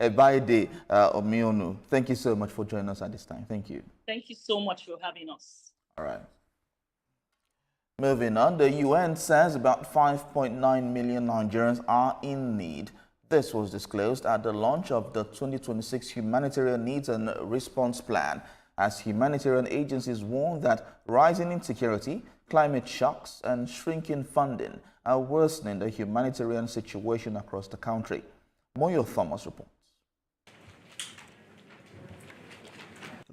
Ebaide Omionu. Thank you so much for joining us at this time. Thank you. Thank you so much for having us. All right. Moving on, the UN says about 5.9 million Nigerians are in need. This was disclosed at the launch of the 2026 Humanitarian Needs and Response Plan, as humanitarian agencies warn that rising insecurity, climate shocks, and shrinking funding are worsening the humanitarian situation across the country. Moyo Thomas reports.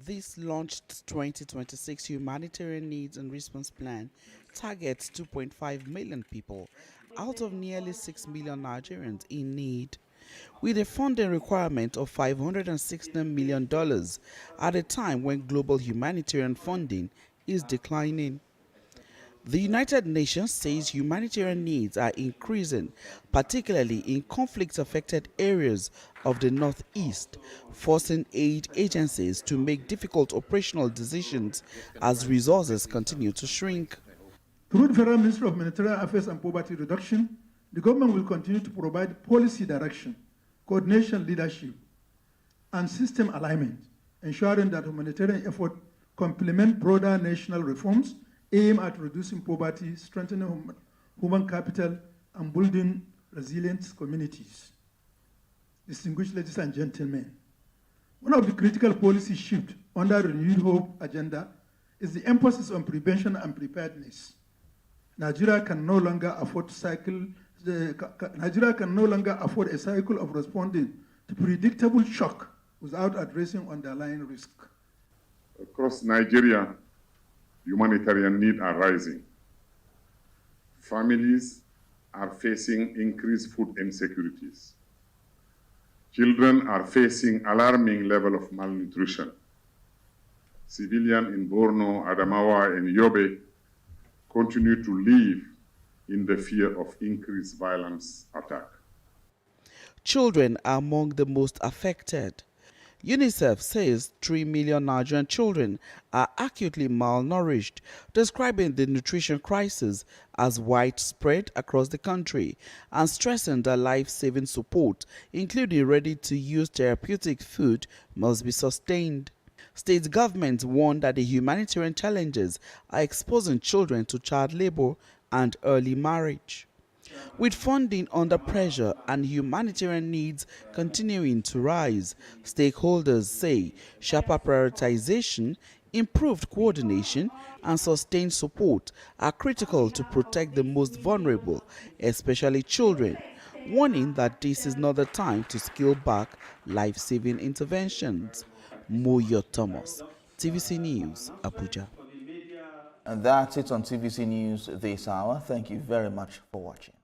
This launched 2026 Humanitarian Needs and Response Plan targets 2.5 million people out of nearly 6 million Nigerians in need, with a funding requirement of $560 million at a time when global humanitarian funding is declining. The United Nations says humanitarian needs are increasing, particularly in conflict-affected areas of the Northeast, forcing aid agencies to make difficult operational decisions as resources continue to shrink. Through the Federal Ministry of Humanitarian Affairs and Poverty Reduction, the government will continue to provide policy direction, coordination leadership, and system alignment, ensuring that humanitarian efforts complement broader national reforms aimed at reducing poverty, strengthening human capital, and building resilient communities. Distinguished ladies and gentlemen, one of the critical policy shifts under the Renewed Hope agenda is the emphasis on prevention and preparedness. Nigeria can no longer afford a cycle of responding to predictable shock without addressing underlying risk. Across Nigeria, humanitarian needs are rising. Families are facing increased food insecurities. Children are facing alarming level of malnutrition. Civilians in Borno, Adamawa, and Yobe continue to live in the fear of increased violence attack. Children are among the most affected. UNICEF says 3 million Nigerian children are acutely malnourished, describing the nutrition crisis as widespread across the country and stressing that life-saving support, including ready-to-use therapeutic food, must be sustained. State governments warn that the humanitarian challenges are exposing children to child labor and early marriage. With funding under pressure and humanitarian needs continuing to rise, stakeholders say sharper prioritization, improved coordination, and sustained support are critical to protect the most vulnerable, especially children, warning that this is not the time to scale back life-saving interventions. Moyo Thomas, TVC News, Abuja. And that's it on TVC News this hour. Thank you very much for watching.